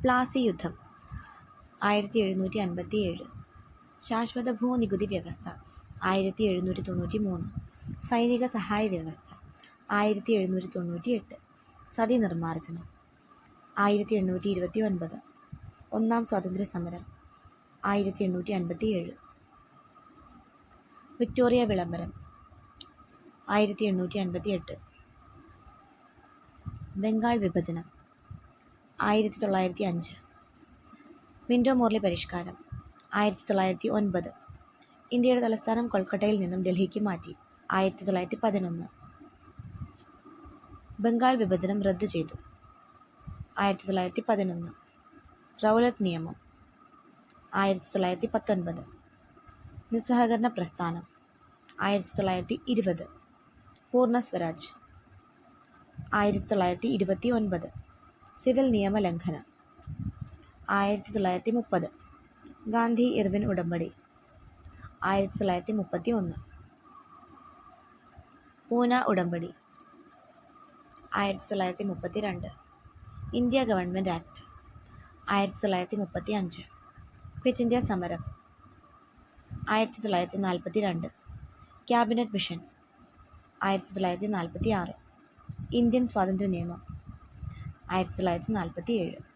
പ്ലാസി യുദ്ധം 1757. ശാശ്വത ഭൂനികുതി വ്യവസ്ഥ 1793. സൈനിക സഹായ വ്യവസ്ഥ 1798. സതി നിർമ്മാർജ്ജനം 1829. ഒന്നാം സ്വാതന്ത്ര്യ സമരം 1857. വിക്ടോറിയ വിളംബരം 1858. ബംഗാൾ വിഭജനം 1905. മിൻറ്റോ മോർലി പരിഷ്കാരം 1909. ഇന്ത്യയുടെ തലസ്ഥാനം കൊൽക്കട്ടയിൽ നിന്നും ഡൽഹിക്ക് മാറ്റി 1911. ബംഗാൾ വിഭജനം റദ്ദു ചെയ്തു 1911. റൗലറ്റ് നിയമം 1919. നിസ്സഹകരണ പ്രസ്ഥാനം 1920. പൂർണ്ണ സ്വരാജ് 1929. സിവിൽ നിയമലംഘനം 1930. ഗാന്ധി ഇർവിൻ ഉടമ്പടി 1931. പൂന ഉടമ്പടി 1932. India government act 1935. Quit India സമരം 1942. Cabinet mission 1946. ഇന്ത്യൻ സ്വാതന്ത്ര്യ നിയമം 1947.